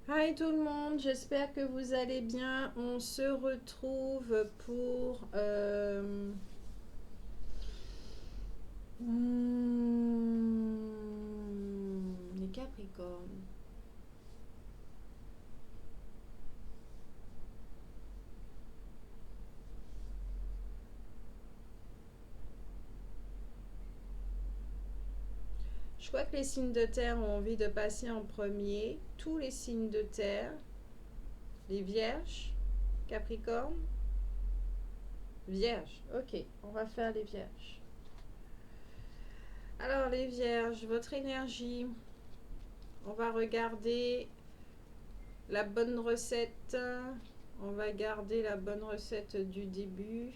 Hi tout le monde, j'espère que vous allez bien. On se retrouve pour les Capricornes. Je crois que les signes de terre ont envie de passer en premier. Tous les signes de terre, les Vierges, Capricorne, Vierges. Ok, on va faire les Vierges. Alors les Vierges, votre énergie, on va regarder la bonne recette. On va garder la bonne recette du début.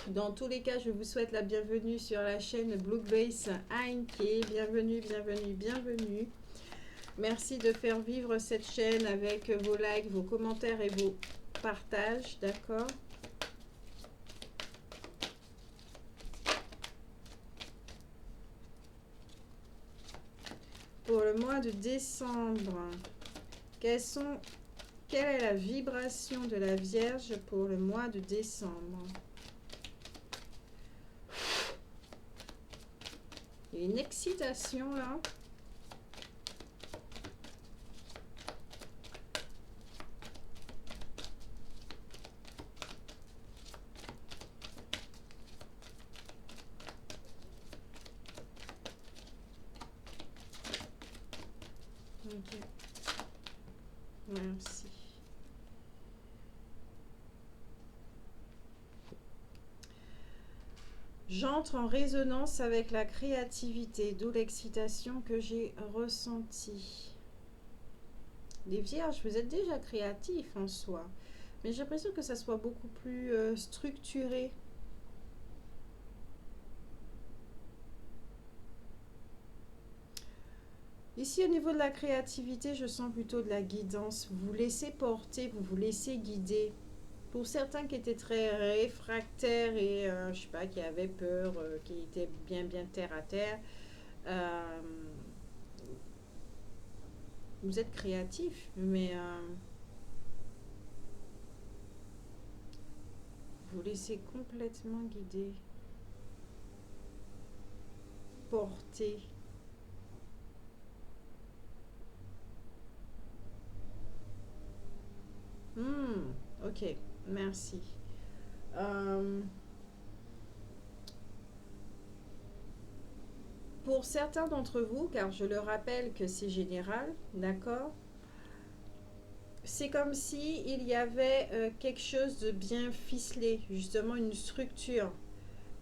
Dans tous les cas, je vous souhaite la bienvenue sur la chaîne Blue Grace Ainke. Bienvenue, bienvenue, bienvenue. Merci de faire vivre cette chaîne avec vos likes, vos commentaires et vos partages, d'accord? Pour le mois de décembre, quelle est la vibration de la Vierge pour le mois de décembre? Il y a une excitation là. Ok, merci. J'entre en résonance avec la créativité, d'où l'excitation que j'ai ressentie. Les vierges, vous êtes déjà créatifs en soi, mais j'ai l'impression que ça soit beaucoup plus structuré. Ici, au niveau de la créativité, je sens plutôt de la guidance. Vous vous laissez porter, vous vous laissez guider. Pour certains qui étaient très réfractaires et, je sais pas, qui avaient peur, qui étaient bien, bien terre à terre, euh, vous êtes créatifs, mais vous laissez complètement guider, porter. Ok, merci. Euh, pour certains d'entre vous, car je le rappelle que c'est général, d'accord, c'est comme si il y avait quelque chose de bien ficelé, justement une structure,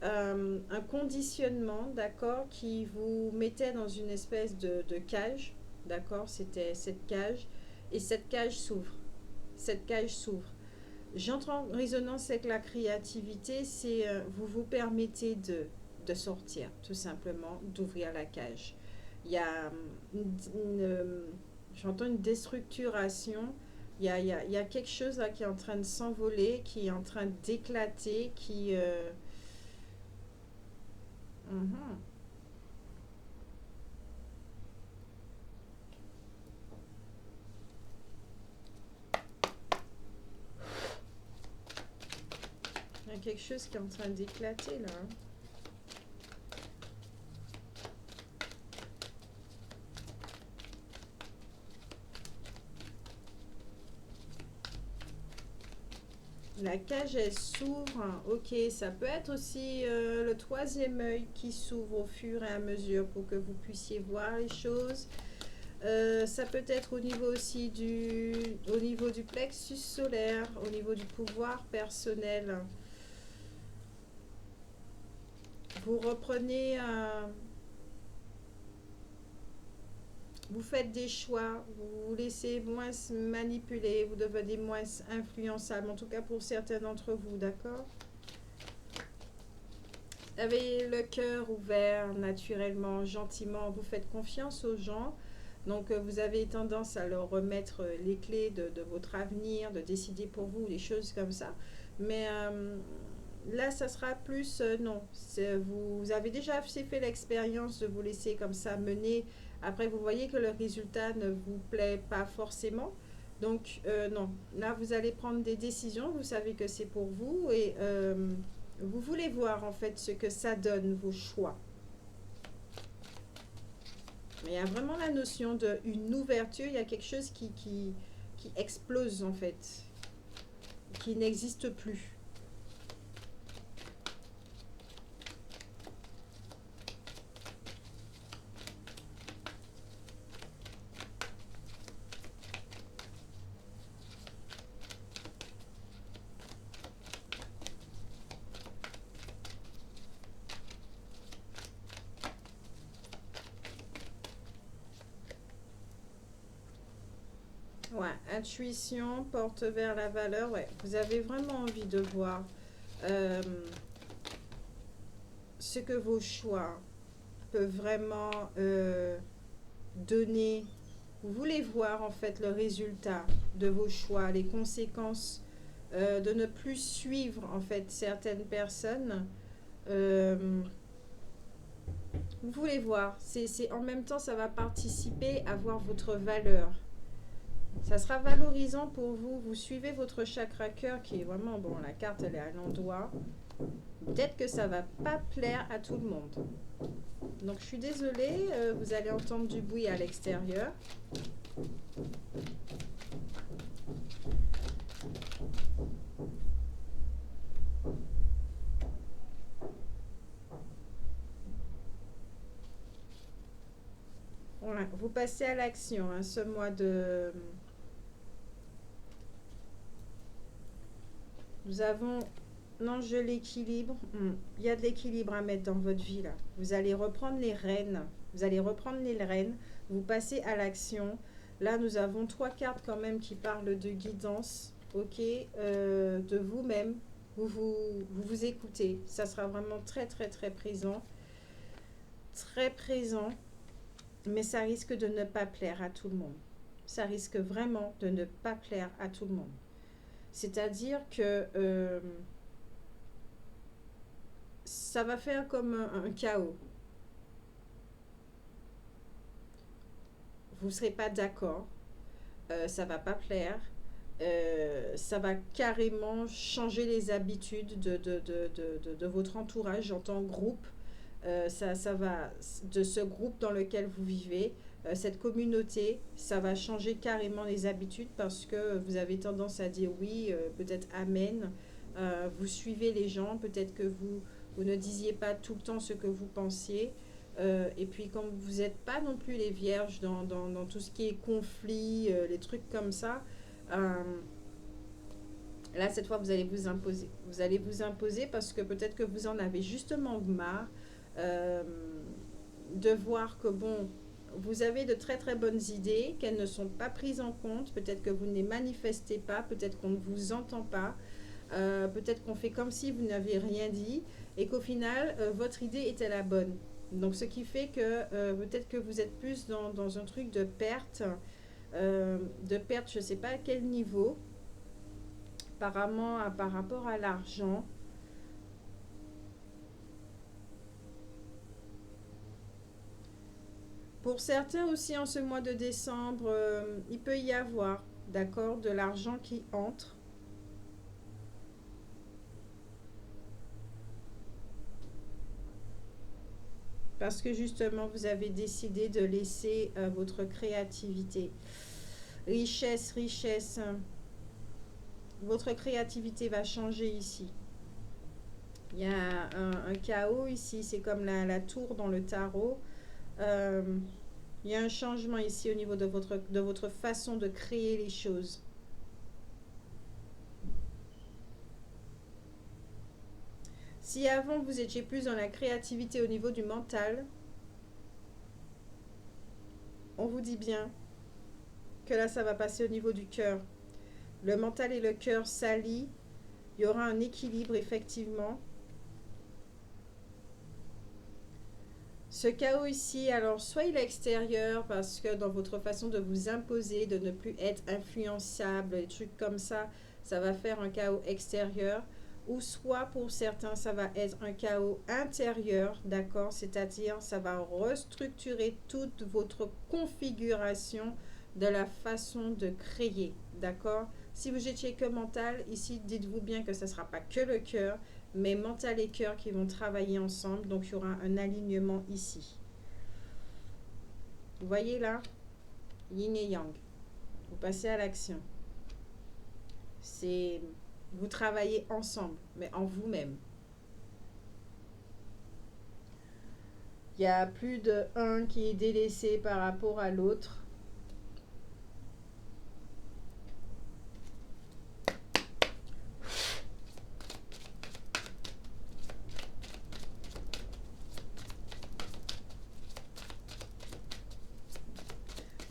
un conditionnement, d'accord, qui vous mettait dans une espèce de cage, d'accord, c'était cette cage, et cette cage s'ouvre. Cette cage s'ouvre. J'entre en résonance avec la créativité, c'est vous vous permettez de sortir, tout simplement, d'ouvrir la cage. Il y a j'entends une déstructuration, il y a quelque chose là qui est en train de s'envoler, qui est en train d'éclater, qui... mhm. Il y a quelque chose qui est en train d'éclater là. La cage, elle s'ouvre. Ok, ça peut être aussi le troisième œil qui s'ouvre au fur et à mesure pour que vous puissiez voir les choses. Ça peut être au niveau aussi au niveau du plexus solaire, au niveau du pouvoir personnel. Vous reprenez, vous faites des choix, vous vous laissez moins manipuler, vous devenez moins influençable, en tout cas pour certains d'entre vous, d'accord? Avez le cœur ouvert naturellement, gentiment, vous faites confiance aux gens. Donc vous avez tendance à leur remettre les clés de votre avenir, de décider pour vous, des choses comme ça. Mais Là, ça sera plus non. Vous avez déjà assez fait l'expérience de vous laisser comme ça mener. Après, vous voyez que le résultat ne vous plaît pas forcément. Donc, non. Là, vous allez prendre des décisions. Vous savez que c'est pour vous et vous voulez voir en fait ce que ça donne, vos choix. Mais il y a vraiment la notion d'une ouverture. Il y a quelque chose qui explose en fait, qui n'existe plus. Ouais, intuition, porte vers la valeur. Ouais, vous avez vraiment envie de voir euh, ce que vos choix peuvent vraiment donner. Vous voulez voir en fait le résultat de vos choix, les conséquences de ne plus suivre en fait certaines personnes. Euh, vous voulez voir. En même temps, ça va participer à voir votre valeur. Ça sera valorisant pour vous. Vous suivez votre chakra cœur qui est vraiment, bon, la carte elle est à l'endroit. Peut-être que ça va pas plaire à tout le monde. Donc je suis désolée, vous allez entendre du bruit à l'extérieur. Ouais, vous passez à l'action hein, ce mois de... Nous avons l'enjeu l'équilibre. Il y a de l'équilibre à mettre dans votre vie là. Vous allez reprendre les rênes. Vous allez reprendre les rênes. Vous passez à l'action. Là, nous avons 3 cartes quand même qui parlent de guidance. Ok, de vous-même. Vous écoutez. Ça sera vraiment très très très présent. Très présent. Mais ça risque de ne pas plaire à tout le monde. Ça risque vraiment de ne pas plaire à tout le monde. C'est-à-dire que ça va faire comme un chaos. Vous ne serez pas d'accord. Ça va pas plaire. Ça va carrément changer les habitudes de votre entourage en tant que groupe. Ça va, de ce groupe dans lequel vous vivez, cette communauté, ça va changer carrément les habitudes parce que vous avez tendance à dire oui, peut-être amen. Vous suivez les gens, peut-être que vous ne disiez pas tout le temps ce que vous pensiez. Et puis comme vous n'êtes pas non plus les vierges dans tout ce qui est conflit, les trucs comme ça, euh, là cette fois vous allez vous imposer. Vous allez vous imposer parce que peut-être que vous en avez justement marre euh, de voir que bon, vous avez de très très bonnes idées, qu'elles ne sont pas prises en compte, peut-être que vous ne les manifestez pas, peut-être qu'on ne vous entend pas, peut-être qu'on fait comme si vous n'avez rien dit et qu'au final, votre idée était la bonne. Donc, ce qui fait que peut-être que vous êtes plus dans un truc de perte, je ne sais pas à quel niveau, apparemment par rapport à l'argent. Pour certains aussi, en ce mois de décembre, il peut y avoir, d'accord, de l'argent qui entre. Parce que justement, vous avez décidé de laisser votre créativité. Richesse, richesse. Votre créativité va changer ici. Il y a un chaos ici, c'est comme la tour dans le tarot. Euh, il y a un changement ici au niveau de votre façon de créer les choses. Si avant vous étiez plus dans la créativité au niveau du mental, on vous dit bien que là ça va passer au niveau du cœur. Le mental et le cœur s'allient. Il y aura un équilibre effectivement. Ce chaos ici, alors soit il est extérieur parce que dans votre façon de vous imposer, de ne plus être influençable, des trucs comme ça va faire un chaos extérieur. ou soit pour certains, ça va être un chaos intérieur, d'accord? C'est-à-dire, ça va restructurer toute votre configuration de la façon de créer, d'accord? Si vous étiez que mental, ici, dites-vous bien que ce ne sera pas que le cœur, mais mental et cœur qui vont travailler ensemble, donc il y aura un alignement ici. Vous voyez là? Yin et yang. Vous passez à l'action. C'est... Vous travaillez ensemble, mais en vous-même. Il y a plus de un qui est délaissé par rapport à l'autre.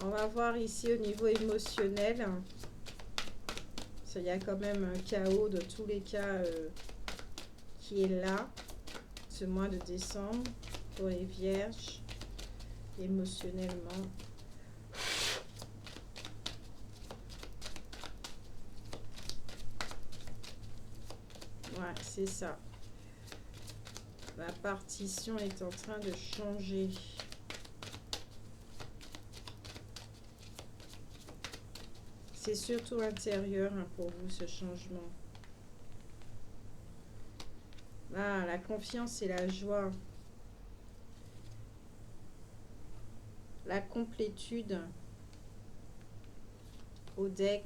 On va voir ici au niveau émotionnel. Il y a quand même un chaos de tous les cas qui est là, ce mois de décembre, pour les vierges, émotionnellement. Ouais, c'est ça. La partition est en train de changer. C'est surtout intérieur pour vous, ce changement. Ah, la confiance et la joie. La complétude au deck.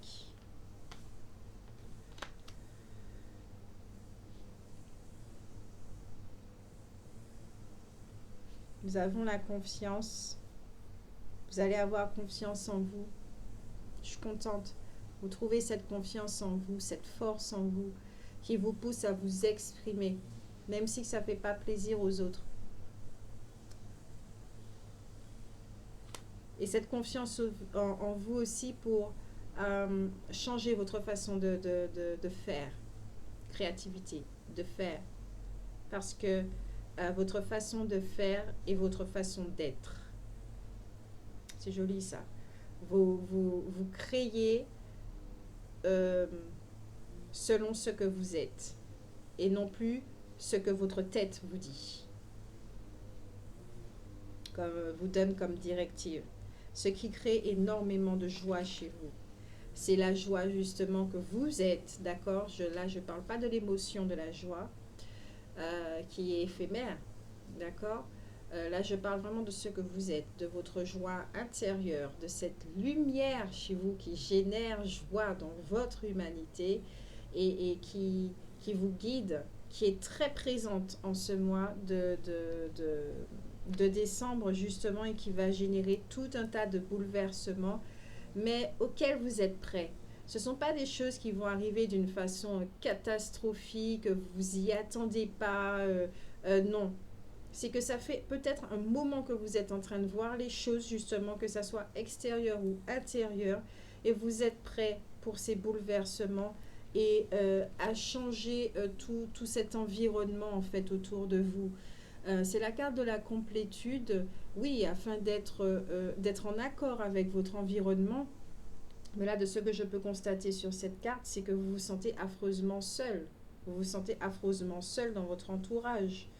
Nous avons la confiance. Vous allez avoir confiance en vous. Je suis contente. Vous trouvez cette confiance en vous, cette force en vous qui vous pousse à vous exprimer, même si ça ne fait pas plaisir aux autres. Et cette confiance en vous aussi pour changer votre façon de faire. Créativité, de faire. Parce que votre façon de faire et votre façon d'être. C'est joli ça. Vous créez selon ce que vous êtes et non plus ce que votre tête vous dit, vous donne comme directive. Ce qui crée énormément de joie chez vous. C'est la joie justement que vous êtes, d'accord? Là, je ne parle pas de l'émotion de la joie qui est éphémère, d'accord? Là, je parle vraiment de ce que vous êtes, de votre joie intérieure, de cette lumière chez vous qui génère joie dans votre humanité et qui vous guide, qui est très présente en ce mois de décembre justement et qui va générer tout un tas de bouleversements, mais auxquels vous êtes prêts. Ce ne sont pas des choses qui vont arriver d'une façon catastrophique, vous y attendez pas, non. C'est que ça fait peut-être un moment que vous êtes en train de voir les choses, justement, que ça soit extérieur ou intérieur, et vous êtes prêt pour ces bouleversements et à changer tout cet environnement, en fait, autour de vous. C'est la carte de la complétude, oui, afin d'être en accord avec votre environnement. Mais là, de ce que je peux constater sur cette carte, c'est que vous vous sentez affreusement seul. Vous vous sentez affreusement seul dans votre entourage.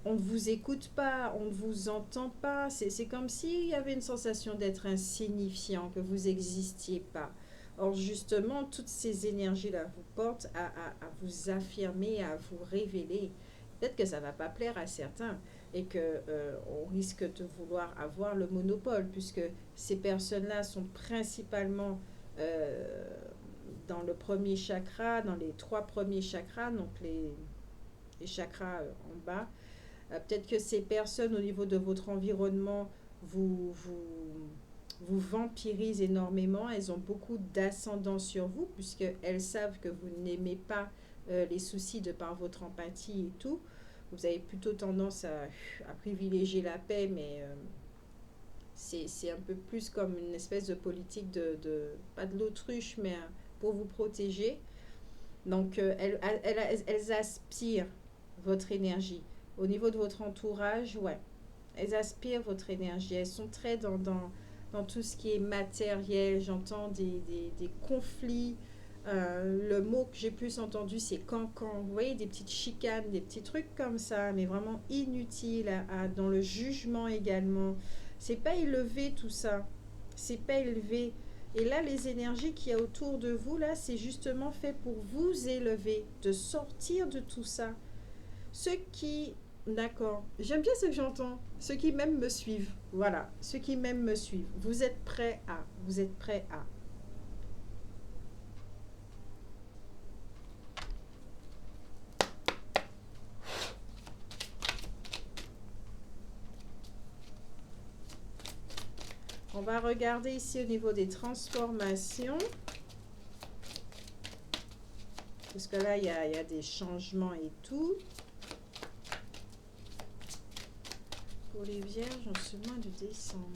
On ne vous écoute pas, on ne vous entend pas. C'est comme s'il y avait une sensation d'être insignifiant, que vous n'existiez pas. Or, justement, toutes ces énergies-là vous portent à vous affirmer, à vous révéler. Peut-être que ça ne va pas plaire à certains et qu'on risque de vouloir avoir le monopole, puisque ces personnes-là sont principalement dans le premier chakra, dans les 3 premiers chakras, donc les chakras en bas. Peut-être que ces personnes au niveau de votre environnement vous vampirisent énormément. Elles ont beaucoup d'ascendant sur vous puisqu'elles savent que vous n'aimez pas les soucis de par votre empathie et tout. Vous avez plutôt tendance à privilégier la paix, mais c'est un peu plus comme une espèce de politique pas de l'autruche, mais pour vous protéger. Donc, elles aspirent votre énergie. Au niveau de votre entourage, ouais, elles aspirent votre énergie. Elles sont très dans tout ce qui est matériel. J'entends des conflits Le mot que j'ai plus entendu, c'est cancan. Vous voyez, des petites chicanes, des petits trucs comme ça, mais vraiment inutiles dans le jugement également. C'est pas élevé tout ça. C'est pas élevé. Et là, les énergies qu'il y a autour de vous, là, c'est justement fait pour vous élever, de sortir de tout ça. Ceux qui, d'accord, j'aime bien ce que j'entends. Ceux qui même me suivent, voilà, ceux qui même me suivent. Vous êtes prêts à. On va regarder ici au niveau des transformations. Parce que là, il y a des changements et tout. Pour les vierges, en ce mois de décembre.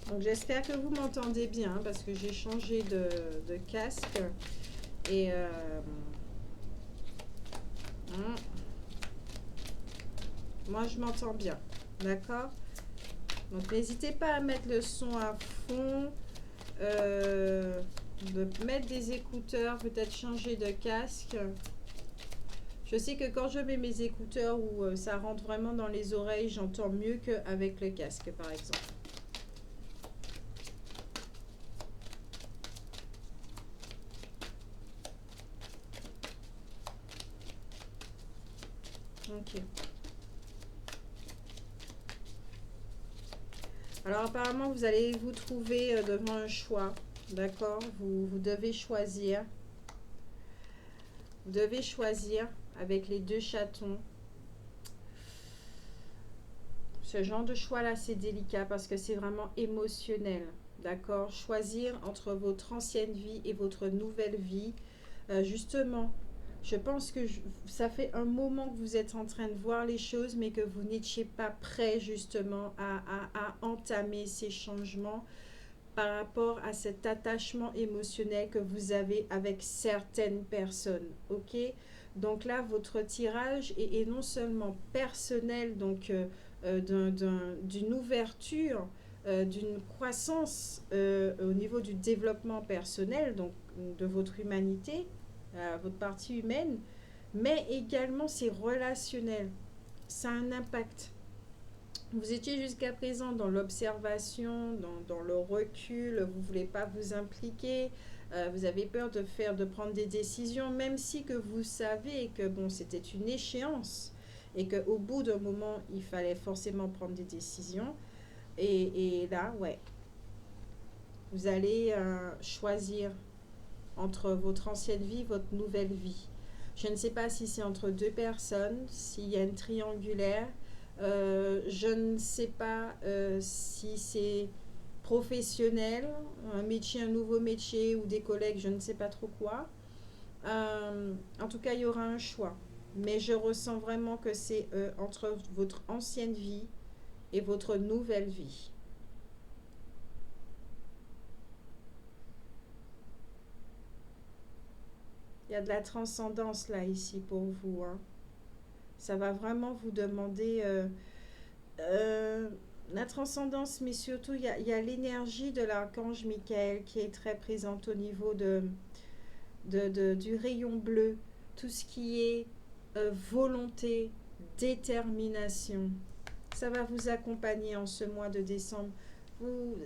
Donc j'espère que vous m'entendez bien parce que j'ai changé de casque. Et moi je m'entends bien. D'accord? Donc n'hésitez pas à mettre le son à fond. De mettre des écouteurs, peut-être changer de casque. Je sais que quand je mets mes écouteurs où ça rentre vraiment dans les oreilles, j'entends mieux qu'avec le casque par exemple. Ok. Alors apparemment vous allez vous trouver devant un choix. D'accord? Vous devez choisir. Vous devez choisir avec les deux chatons. Ce genre de choix-là, c'est délicat parce que c'est vraiment émotionnel. D'accord? Choisir entre votre ancienne vie et votre nouvelle vie. Justement, je pense que ça fait un moment que vous êtes en train de voir les choses, mais que vous n'étiez pas prêt justement à entamer ces changements par rapport à cet attachement émotionnel que vous avez avec certaines personnes. Ok? Donc là, votre tirage est non seulement personnel, donc d'une ouverture, d'une croissance au niveau du développement personnel, donc de votre humanité, votre partie humaine, mais également c'est relationnel. Ça a un impact. Vous étiez jusqu'à présent dans l'observation, dans le recul, vous ne voulez pas vous impliquer, vous avez peur de prendre des décisions, même si que vous savez que bon, c'était une échéance et qu'au bout d'un moment, il fallait forcément prendre des décisions. Et là, ouais, vous allez choisir entre votre ancienne vie, votre nouvelle vie. Je ne sais pas si c'est entre deux personnes, s'il y a une triangulaire. Je ne sais pas si c'est professionnel, un métier, un nouveau métier ou des collègues, je ne sais pas trop quoi. En tout cas, il y aura un choix. Mais je ressens vraiment que c'est entre votre ancienne vie et votre nouvelle vie. Il y a de la transcendance là, ici, pour vous. Hein. Ça va vraiment vous demander euh, la transcendance, mais surtout, il y a l'énergie de l'archange Michael qui est très présente au niveau du rayon bleu. Tout ce qui est volonté, détermination. Ça va vous accompagner en ce mois de décembre.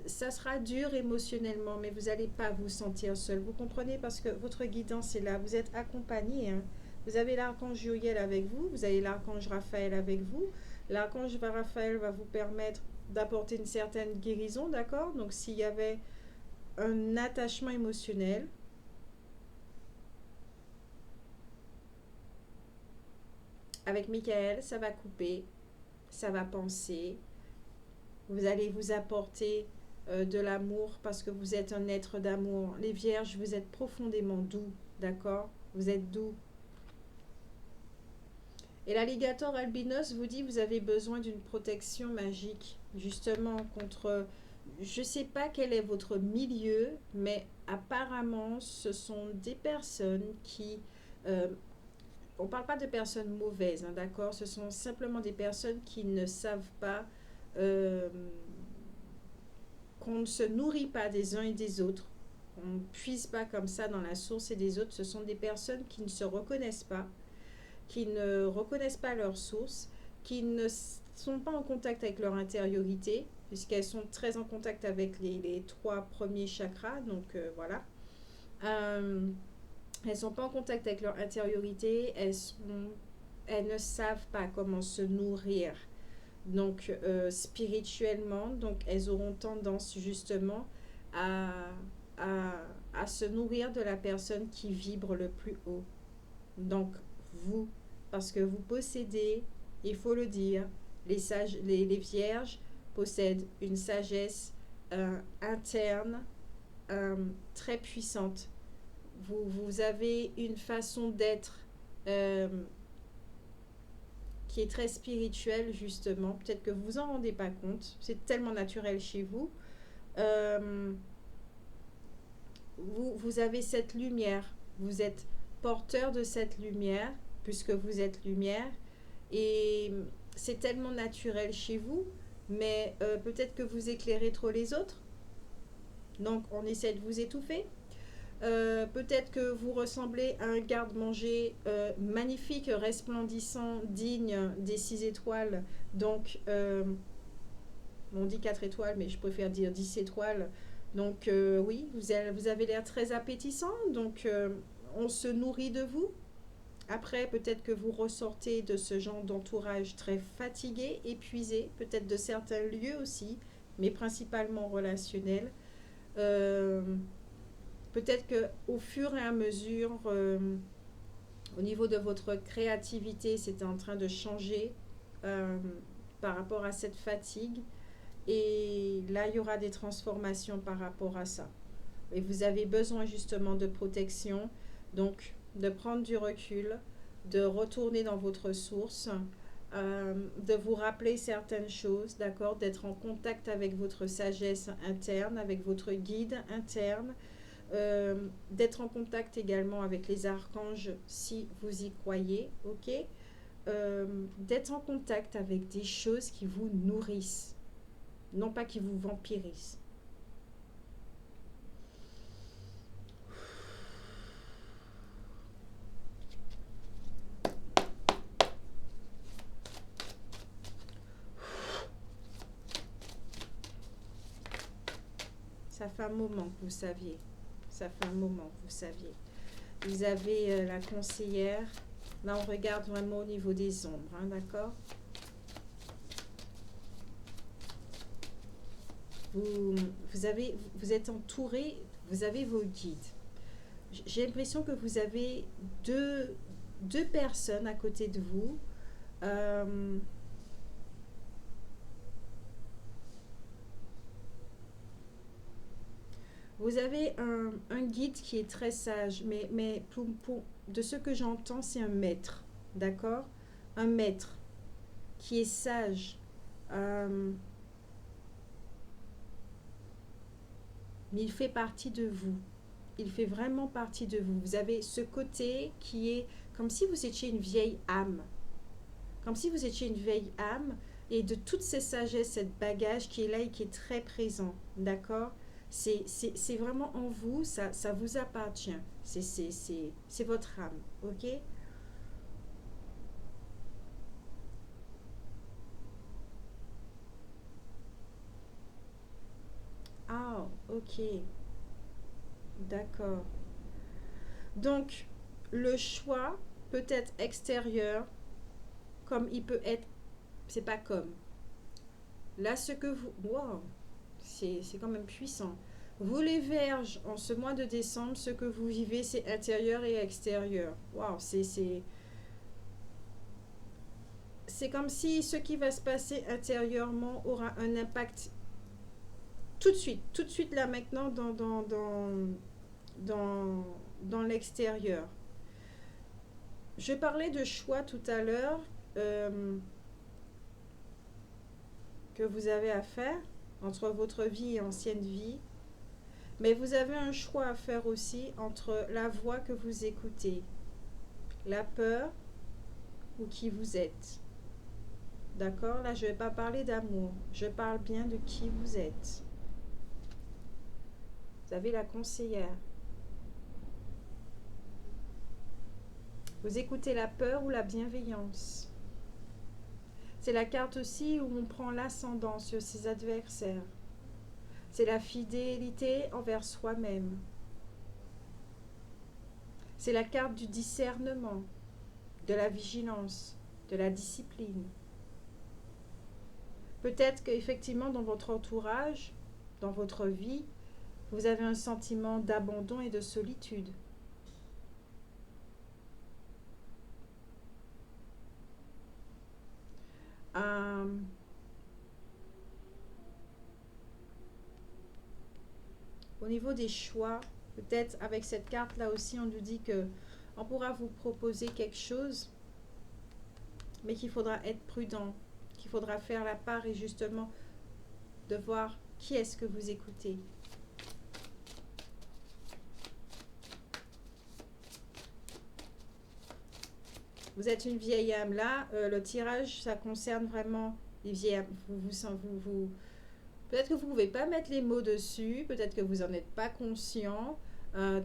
Ça sera dur émotionnellement, mais vous n'allez pas vous sentir seul. Vous comprenez parce que votre guidance est là. Vous êtes accompagné. Hein. Vous avez l'archange Uriel avec vous. Vous avez l'archange Raphaël avec vous. L'archange Raphaël va vous permettre d'apporter une certaine guérison, d'accord? Donc s'il y avait un attachement émotionnel, avec Michael, ça va couper, ça va penser. Vous allez vous apporter de l'amour parce que vous êtes un être d'amour. Les vierges, vous êtes profondément doux, d'accord? Vous êtes doux. Et l'alligator albinos vous dit vous avez besoin d'une protection magique, justement contre... Je ne sais pas quel est votre milieu, mais apparemment ce sont des personnes qui on parle pas de personnes mauvaises, hein, d'accord? Ce sont simplement des personnes qui ne savent pas, euh, qu'on ne se nourrit pas des uns et des autres. On ne puise pas comme ça dans la source et des autres. Ce sont des personnes qui ne se reconnaissent pas, qui ne reconnaissent pas leur source, qui ne sont pas en contact avec leur intériorité, puisqu'elles sont très en contact avec les trois premiers chakras. Donc voilà. Euh, elles ne sont pas en contact avec leur intériorité, elles ne savent pas comment se nourrir. Donc spirituellement, donc elles auront tendance justement à, à, à se nourrir de la personne qui vibre le plus haut. Donc vous, parce que vous possédez, il faut le dire, les vierges possèdent une sagesse interne très puissante. Vous avez une façon d'être euh, qui est très spirituelle, justement. Peut-être que vous vous en rendez pas compte. C'est tellement naturel chez vous. Euh, vous avez cette lumière. Vous êtes porteur de cette lumière, puisque vous êtes lumière. Et c'est tellement naturel chez vous. Mais peut-être que vous éclairez trop les autres. Donc, on essaie de vous étouffer. Peut-être que vous ressemblez à un garde-manger magnifique, resplendissant, digne des 6 étoiles. Donc, on dit 4 étoiles, mais je préfère dire 10 étoiles. Donc, oui, vous avez l'air très appétissant. Donc, on se nourrit de vous. Après, peut-être que vous ressortez de ce genre d'entourage très fatigué, épuisé, peut-être de certains lieux aussi, mais principalement relationnels. Euh, Peut-être que au fur et à mesure, au niveau de votre créativité, c'est en train de changer euh, par rapport à cette fatigue. Et là, il y aura des transformations par rapport à ça. Et vous avez besoin justement de protection, donc de prendre du recul, de retourner dans votre source, de vous rappeler certaines choses, d'accord, d'être en contact avec votre sagesse interne, avec votre guide interne, d'être en contact également avec les archanges si vous y croyez, ok, d'être en contact avec des choses qui vous nourrissent, non pas qui vous vampirisent. Ça fait un moment que vous saviez. Ça fait un moment que vous saviez. Vous avez la conseillère. Là, on regarde vraiment au niveau des ombres, hein, d'accord? Vous êtes entouré, vous avez vos guides. J'ai l'impression que vous avez deux personnes à côté de vous. Euh, Vous avez un guide qui est très sage, mais de ce que j'entends, c'est un maître, d'accord? Un maître qui est sage, euh, mais il fait partie de vous. Il fait vraiment partie de vous. Vous avez ce côté qui est comme si vous étiez une vieille âme, comme si vous étiez une vieille âme, et de toutes ces sagesses, cette bagage qui est là et qui est très présent, d'accord? C'est vraiment en vous, ça vous appartient. C'est votre âme, ok? Ah, ok, d'accord. Donc, le choix peut être extérieur, comme il peut être, c'est pas comme. Là, ce que vous... Wow, c'est quand même puissant. Vous les vierges, en ce mois de décembre, ce que vous vivez, c'est intérieur et extérieur. Wow, c'est comme si ce qui va se passer intérieurement aura un impact tout de suite là maintenant dans, dans l'extérieur. Je parlais de choix tout à l'heure euh, que vous avez à faire entre votre vie et ancienne vie, mais vous avez un choix à faire aussi entre la voix que vous écoutez, la peur ou qui vous êtes. D'accord? Là, je ne vais pas parler d'amour. Je parle bien de qui vous êtes. Vous avez la conseillère. Vous écoutez la peur ou la bienveillance. C'est la carte aussi où on prend l'ascendant sur ses adversaires. C'est la fidélité envers soi-même. C'est la carte du discernement, de la vigilance, de la discipline. Peut-être qu'effectivement dans votre entourage, dans votre vie, vous avez un sentiment d'abandon et de solitude. Au niveau des choix, peut-être avec cette carte là aussi, on nous dit que on pourra vous proposer quelque chose, mais qu'il faudra être prudent, qu'il faudra faire la part et justement de voir qui est-ce que vous écoutez. Vous êtes une vieille âme là, le tirage ça concerne vraiment les vieilles âmes. Peut-être que vous ne pouvez pas mettre les mots dessus, peut-être que vous n'en êtes pas conscient,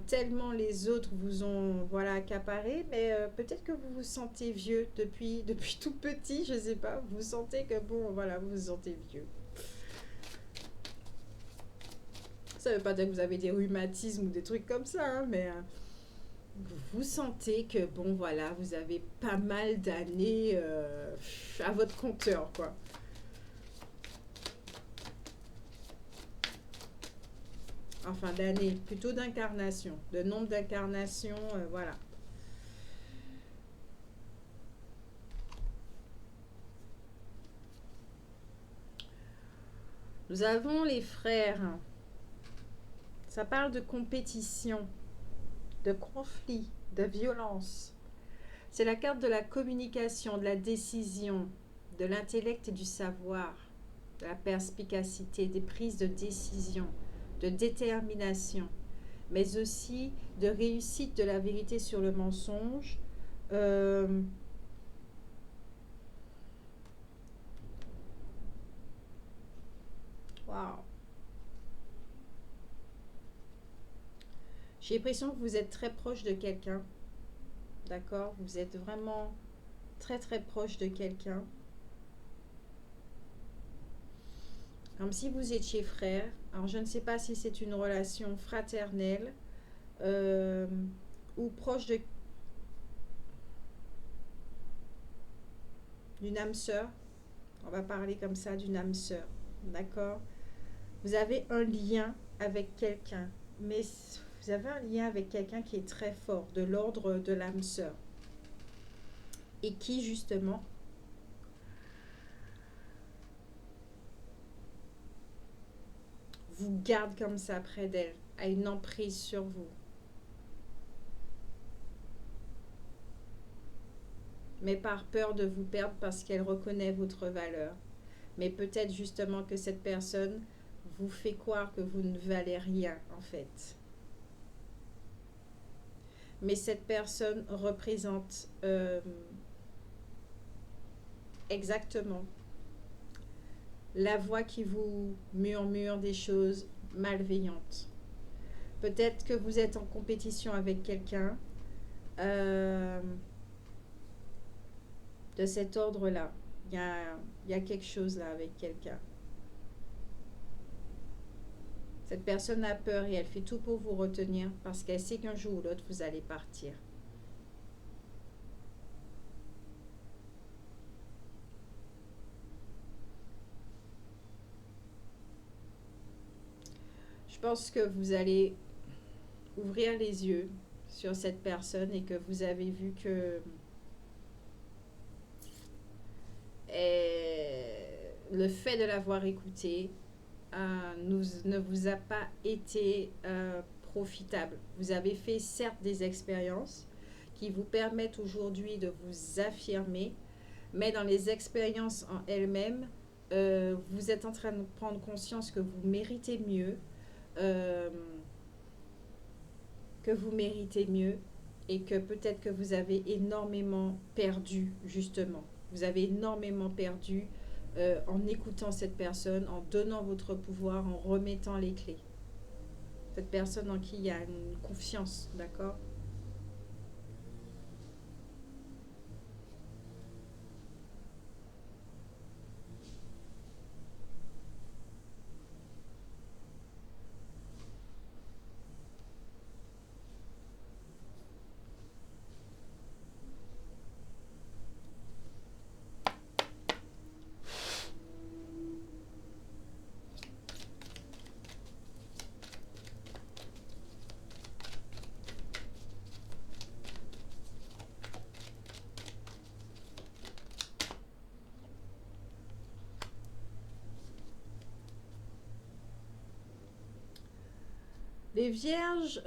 tellement les autres vous ont voilà, accaparé, mais peut-être que vous vous sentez vieux depuis tout petit, je ne sais pas, vous sentez que bon, voilà, vous vous sentez vieux. Ça ne veut pas dire que vous avez des rhumatismes ou des trucs comme ça, hein, mais vous sentez que bon, voilà, vous avez pas mal d'années à votre compteur, quoi. Enfin d'années, plutôt d'incarnation, de nombre d'incarnations, voilà. Nous avons les frères. Ça parle de compétition, de conflit, de violence. C'est la carte de la communication, de la décision, de l'intellect et du savoir, de la perspicacité, des prises de décision, de détermination, mais aussi de réussite de la vérité sur le mensonge. Waouh. J'ai l'impression que vous êtes très proche de quelqu'un. D'accord? Vous êtes vraiment très très proche de quelqu'un. Comme si vous étiez frère. Alors je ne sais pas si c'est une relation fraternelle ou proche d'une âme sœur. On va parler comme ça d'une âme sœur. D'accord? Vous avez un lien avec quelqu'un. Mais vous avez un lien avec quelqu'un qui est très fort, de l'ordre de l'âme sœur. Et qui justement vous garde comme ça près d'elle, a une emprise sur vous. Mais par peur de vous perdre parce qu'elle reconnaît votre valeur. Mais peut-être justement que cette personne vous fait croire que vous ne valez rien en fait. Mais cette personne représente exactement la voix qui vous murmure des choses malveillantes. Peut-être que vous êtes en compétition avec quelqu'un de cet ordre-là. Il y a quelque chose là avec quelqu'un. Cette personne a peur et elle fait tout pour vous retenir parce qu'elle sait qu'un jour ou l'autre, vous allez partir. Je pense que vous allez ouvrir les yeux sur cette personne et que vous avez vu que le fait de l'avoir écouté ne vous a pas été profitable. Vous avez fait certes des expériences qui vous permettent aujourd'hui de vous affirmer, mais dans les expériences en elles-mêmes, vous êtes en train de prendre conscience que vous méritez mieux, et que peut-être que vous avez énormément perdu, justement. Vous avez énormément perdu en écoutant cette personne, en donnant votre pouvoir, en remettant les clés. Cette personne en qui il y a une confiance, d'accord? Les vierges,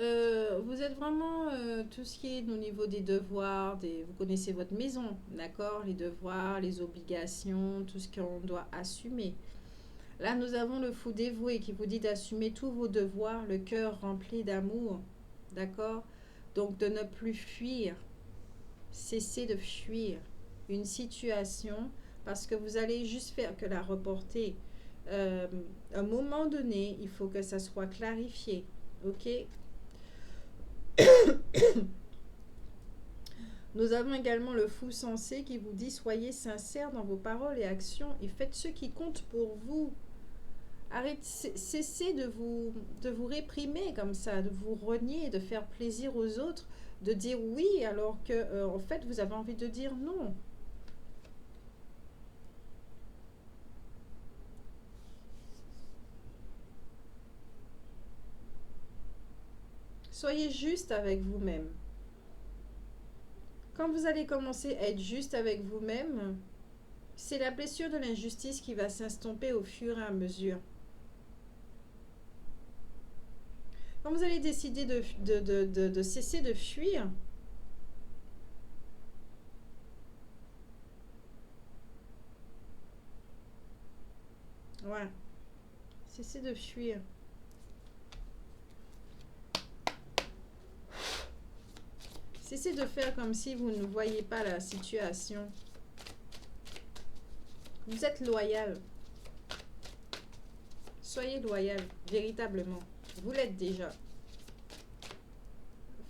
vous êtes vraiment tout ce qui est au niveau des devoirs, vous connaissez votre maison, d'accord? Les devoirs, les obligations, tout ce qu'on doit assumer. Là, nous avons le fou dévoué qui vous dit d'assumer tous vos devoirs, le cœur rempli d'amour, d'accord? Donc de ne plus fuir, cesser de fuir une situation parce que vous allez juste faire que la reporter. À un moment donné, il faut que ça soit clarifié. Ok. Nous avons également le fou sensé qui vous dit soyez sincères dans vos paroles et actions et faites ce qui compte pour vous. Arrêtez, cessez de vous réprimer comme ça, de vous renier, de faire plaisir aux autres, de dire oui alors que en fait vous avez envie de dire non. Soyez juste avec vous-même. Quand vous allez commencer à être juste avec vous-même, c'est la blessure de l'injustice qui va s'estomper au fur et à mesure. Quand vous allez décider de cesser de fuir, ouais, cessez de fuir. Cessez de faire comme si vous ne voyez pas la situation. Vous êtes loyal. Soyez loyal, véritablement. Vous l'êtes déjà.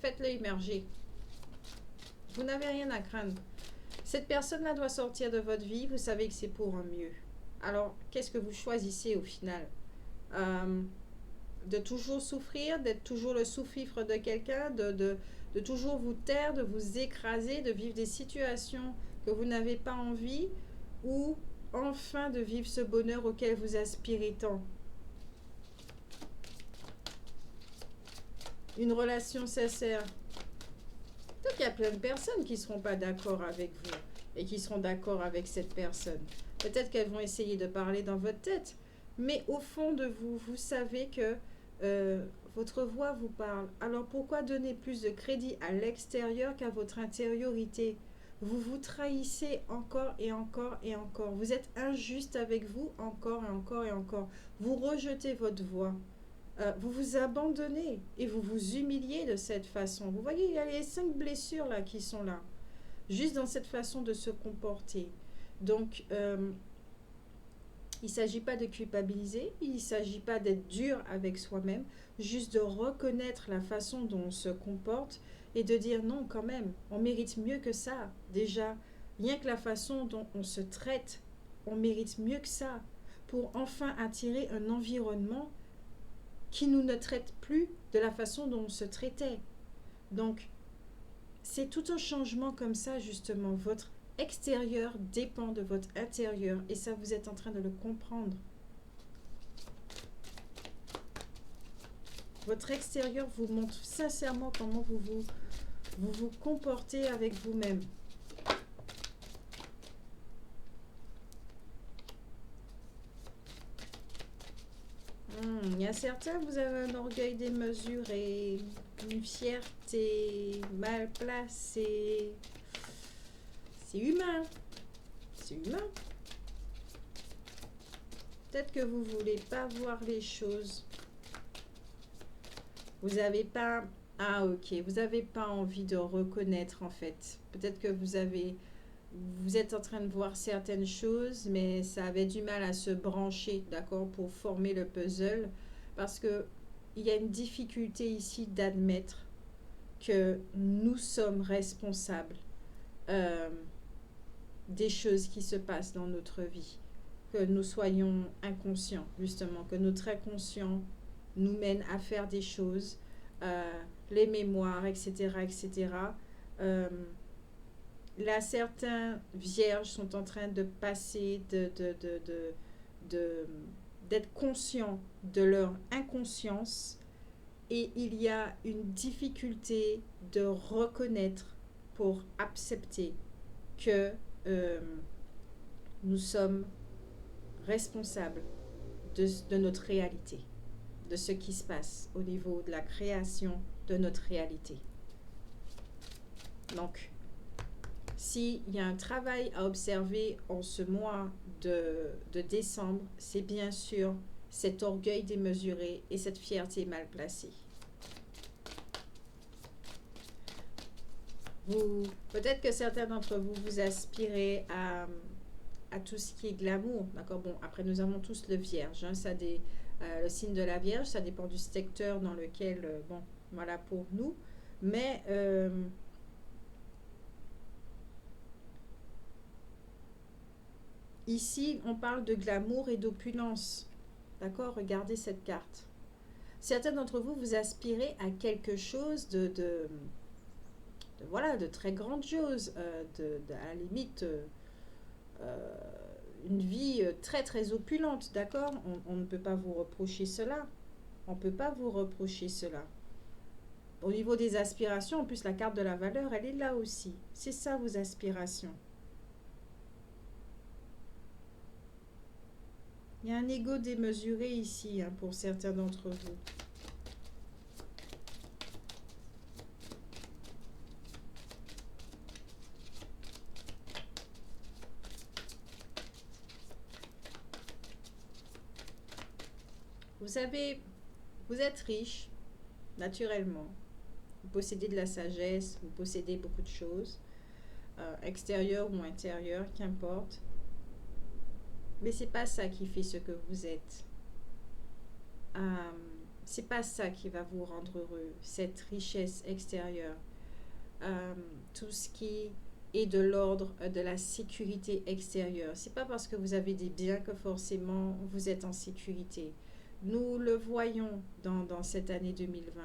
Faites-le émerger. Vous n'avez rien à craindre. Cette personne-là doit sortir de votre vie. Vous savez que c'est pour un mieux. Alors, qu'est-ce que vous choisissez au final? De toujours souffrir, d'être toujours le sous-fifre de quelqu'un, de toujours vous taire, de vous écraser, de vivre des situations que vous n'avez pas envie, ou enfin de vivre ce bonheur auquel vous aspirez tant. Une relation sincère. Donc il y a plein de personnes qui ne seront pas d'accord avec vous et qui seront d'accord avec cette personne. Peut-être qu'elles vont essayer de parler dans votre tête, mais au fond de vous, vous savez que votre voix vous parle. Alors pourquoi donner plus de crédit à l'extérieur qu'à votre intériorité? Vous vous trahissez encore et encore et encore. Vous êtes injuste avec vous encore et encore et encore. Vous rejetez votre voix. Vous vous abandonnez et vous vous humiliez de cette façon. Vous voyez, il y a les 5 blessures là qui sont là. Juste dans cette façon de se comporter. Donc, il ne s'agit pas de culpabiliser, il ne s'agit pas d'être dur avec soi-même, juste de reconnaître la façon dont on se comporte et de dire non quand même, on mérite mieux que ça. Déjà, rien que la façon dont on se traite, on mérite mieux que ça pour enfin attirer un environnement qui nous ne traite plus de la façon dont on se traitait. Donc, c'est tout un changement comme ça justement. Votre extérieur dépend de votre intérieur et ça vous êtes en train de le comprendre. Votre extérieur vous montre sincèrement comment vous comportez avec vous-même. Il y a certains, vous avez un orgueil démesuré, une fierté mal placée. C'est humain. C'est humain. Peut-être que vous ne voulez pas voir les choses. Vous n'avez pas Ah, ok. Vous n'avez pas envie de reconnaître, en fait. Peut-être que vous êtes en train de voir certaines choses, mais ça avait du mal à se brancher, d'accord, pour former le puzzle. Parce que il y a une difficulté ici d'admettre que nous sommes responsables euh, des choses qui se passent dans notre vie. Que nous soyons inconscients, justement, que notre inconscient nous mène à faire des choses, les mémoires, etc., etc. Euh, Là, certains vierges sont en train de passer, de- d'être conscients de leur inconscience et il y a une difficulté de reconnaître pour accepter que euh, nous sommes responsables de notre réalité, de ce qui se passe au niveau de la création de notre réalité. Donc, s'il y a un travail à observer en ce mois de décembre, c'est bien sûr cet orgueil démesuré et cette fierté mal placée. Peut-être que certains d'entre vous, vous aspirez à tout ce qui est glamour. D'accord. Bon, après, nous avons tous le vierge. Hein, le signe de la vierge, ça dépend du secteur dans lequel, bon, voilà pour nous. Mais ici, on parle de glamour et d'opulence. D'accord. Regardez cette carte. Certains d'entre vous, vous aspirez à quelque chose voilà, de très grandiose, à la limite, euh, une vie très très opulente, d'accord. On ne peut pas vous reprocher cela. On ne peut pas vous reprocher cela. Au niveau des aspirations, en plus, la carte de la valeur, elle est là aussi. C'est ça vos aspirations. Il y a un ego démesuré ici hein, pour certains d'entre vous. Vous êtes riche, naturellement. Vous possédez de la sagesse, vous possédez beaucoup de choses, extérieures ou intérieures, qu'importe. Mais c'est pas ça qui fait ce que vous êtes. Euh, c'est pas ça qui va vous rendre heureux, cette richesse extérieure. Euh, Tout ce qui est de l'ordre de la sécurité extérieure. C'est pas parce que vous avez des biens que forcément vous êtes en sécurité. Nous le voyons dans cette année 2020.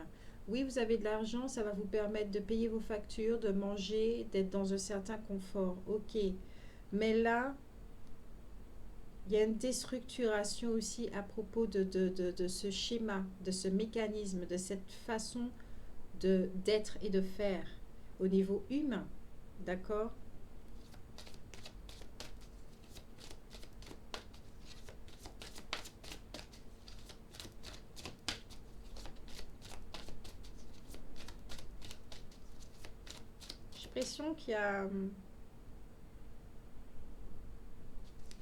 Oui, vous avez de l'argent, ça va vous permettre de payer vos factures, de manger, d'être dans un certain confort. Ok. Mais là, il y a une déstructuration aussi à propos de ce schéma, de ce mécanisme, de cette façon d'être et de faire au niveau humain. D'accord. J'ai l'impression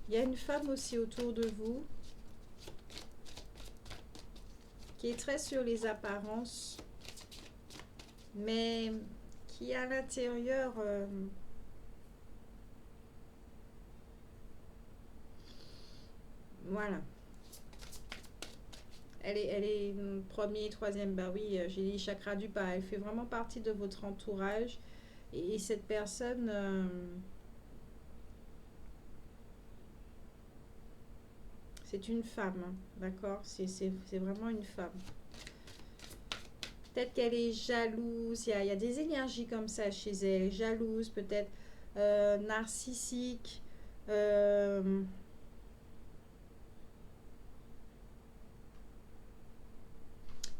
il y a une femme aussi autour de vous qui est très sur les apparences, mais qui à l'intérieur, voilà, elle est premier, troisième, bah oui, j'ai dit chakra du bas, elle fait vraiment partie de votre entourage et cette personne, c'est une femme, hein, d'accord, c'est vraiment une femme. Peut-être qu'elle est jalouse, il y a des énergies comme ça chez elle, jalouse, peut-être narcissique. euh,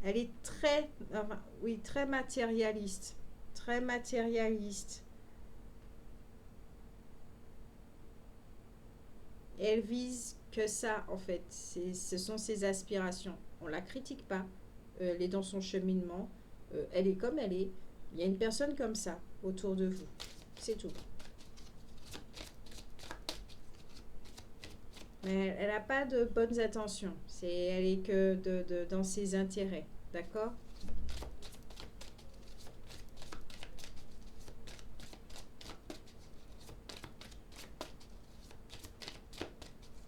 Elle est très, enfin, oui, très matérialiste. Très matérialiste. Et elle vise que ça, en fait. Ce sont ses aspirations. On la critique pas. Elle est dans son cheminement. Elle est comme elle est. Il y a une personne comme ça autour de vous. C'est tout. Mais elle n'a pas de bonnes intentions. Elle est que dans ses intérêts. D'accord.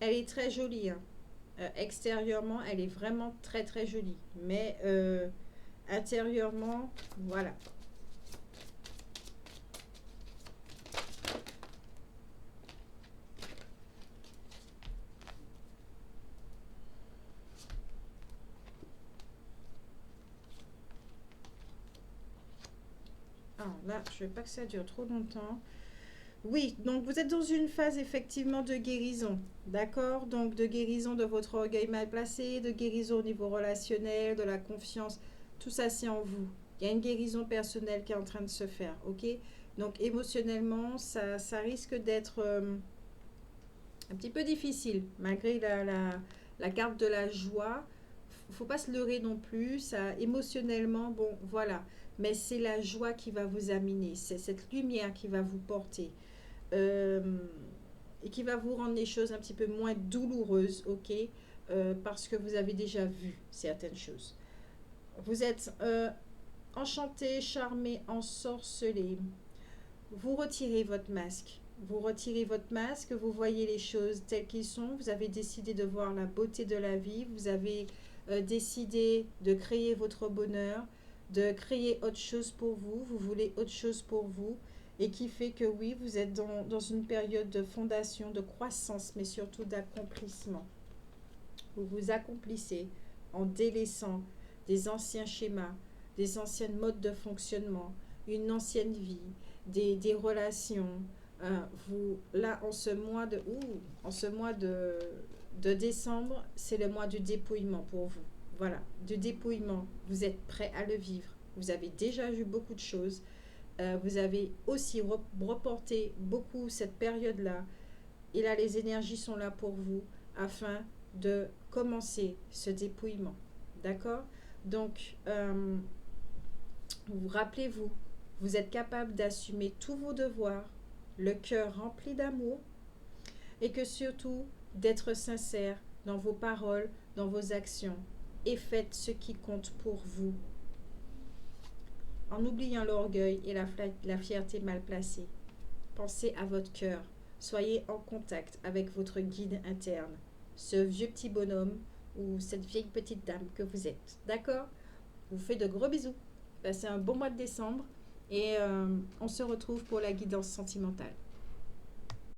Elle est très jolie, hein. Extérieurement, elle est vraiment très très jolie. Mais intérieurement, voilà. Alors là, je ne veux pas que ça dure trop longtemps. Oui, donc vous êtes dans une phase effectivement de guérison, d'accord? Donc de guérison de votre orgueil mal placé, de guérison au niveau relationnel, de la confiance, tout ça c'est en vous. Il y a une guérison personnelle qui est en train de se faire, ok? Donc émotionnellement, ça risque d'être un petit peu difficile, malgré la carte de la joie. Faut pas se leurrer non plus, ça émotionnellement, bon voilà. Mais c'est la joie qui va vous amener, c'est cette lumière qui va vous porter euh, et qui va vous rendre les choses un petit peu moins douloureuses, ok? Parce que vous avez déjà vu certaines choses. Vous êtes enchanté, charmé, ensorcelé. Vous retirez votre masque. Vous retirez votre masque, vous voyez les choses telles qu'elles sont. Vous avez décidé de voir la beauté de la vie. Vous avez décidé de créer votre bonheur, de créer autre chose pour vous. Vous voulez autre chose pour vous. Et qui fait que oui, vous êtes dans une période de fondation, de croissance, mais surtout d'accomplissement. Vous vous accomplissez en délaissant des anciens schémas, des anciennes modes de fonctionnement, une ancienne vie, des relations. Vous, là, en ce mois de décembre, c'est le mois du dépouillement pour vous. Voilà, du dépouillement. Vous êtes prêt à le vivre. Vous avez déjà vu beaucoup de choses. Vous avez aussi reporté beaucoup cette période-là. Et là, les énergies sont là pour vous afin de commencer ce dépouillement. D'accord? Donc, vous rappelez-vous, vous êtes capable d'assumer tous vos devoirs, le cœur rempli d'amour, et que surtout d'être sincère dans vos paroles, dans vos actions, et faites ce qui compte pour vous, en oubliant l'orgueil et la fierté mal placée. Pensez à votre cœur. Soyez en contact avec votre guide interne, ce vieux petit bonhomme ou cette vieille petite dame que vous êtes. D'accord? Je vous fais de gros bisous. Passez un bon mois de décembre et on se retrouve pour la guidance sentimentale.